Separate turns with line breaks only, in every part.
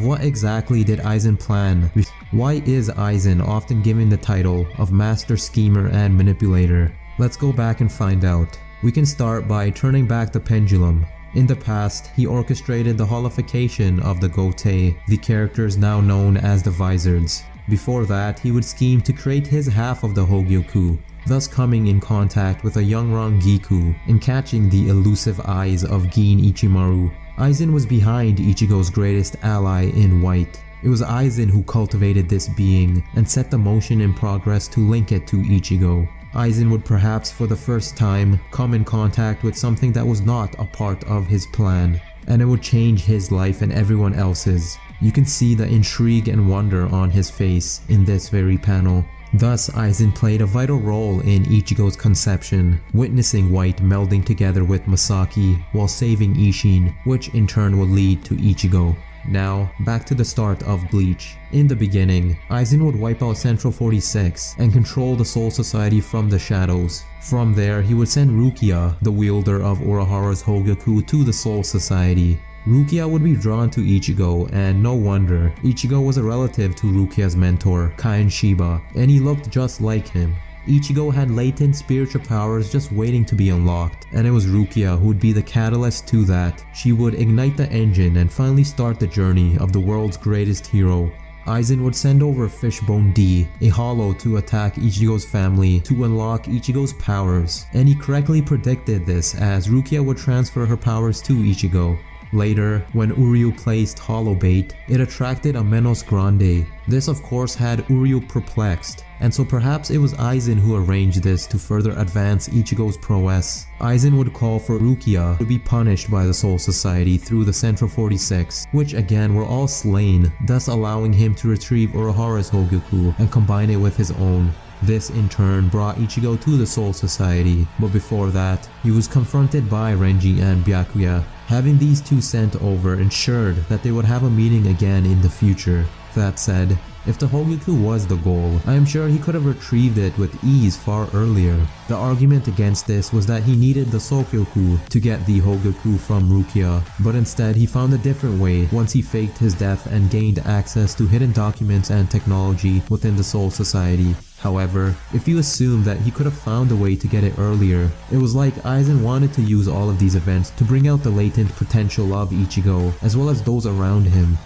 What exactly did Aizen plan? Why is Aizen often given the title of Master Schemer and Manipulator? Let's go back and find out. We can start by turning back the pendulum. In the past, he orchestrated the holification of the Gotei, the characters now known as the Vizards. Before that, he would scheme to create his half of the Hogyoku, thus coming in contact with a young Rangiku and catching the elusive eyes of Gin Ichimaru. Aizen was behind Ichigo's greatest ally in white. It was Aizen who cultivated this being and set the motion in progress to link it to Ichigo. Aizen would perhaps for the first time come in contact with something that was not a part of his plan, and it would change his life and everyone else's. You can see the intrigue and wonder on his face in this very panel. Thus, Aizen played a vital role in Ichigo's conception, witnessing White melding together with Masaki while saving Isshin, which in turn would lead to Ichigo. Now, back to the start of Bleach. In the beginning, Aizen would wipe out Central 46 and control the Soul Society from the shadows. From there, he would send Rukia, the wielder of Urahara's Hogyoku, to the Soul Society. Rukia would be drawn to Ichigo, and no wonder, Ichigo was a relative to Rukia's mentor, Kain Shiba, and he looked just like him. Ichigo had latent spiritual powers just waiting to be unlocked, and it was Rukia who would be the catalyst to that. She would ignite the engine and finally start the journey of the world's greatest hero. Aizen would send over Fishbone D, a hollow, to attack Ichigo's family to unlock Ichigo's powers, and he correctly predicted this as Rukia would transfer her powers to Ichigo. Later, when Uryu placed Hollow Bait, it attracted a Menos Grande. This of course had Uryu perplexed, and so perhaps it was Aizen who arranged this to further advance Ichigo's prowess. Aizen would call for Rukia to be punished by the Soul Society through the Central 46, which again were all slain, thus allowing him to retrieve Urahara's Hogyoku and combine it with his own. This in turn brought Ichigo to the Soul Society, but before that, he was confronted by Renji and Byakuya. Having these two sent over ensured that they would have a meeting again in the future. That said, if the Hogyoku was the goal, I am sure he could have retrieved it with ease far earlier. The argument against this was that he needed the Sokyoku to get the Hogyoku from Rukia, but instead he found a different way once he faked his death and gained access to hidden documents and technology within the Soul Society. However, if you assume that he could have found a way to get it earlier, it was like Aizen wanted to use all of these events to bring out the latent potential of Ichigo as well as those around him.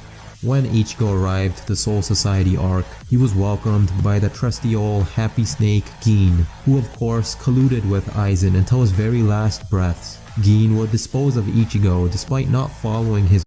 When Ichigo arrived to the Soul Society arc, he was welcomed by the trusty old happy snake Gin, who of course colluded with Aizen until his very last breaths. Gin would dispose of Ichigo despite not following his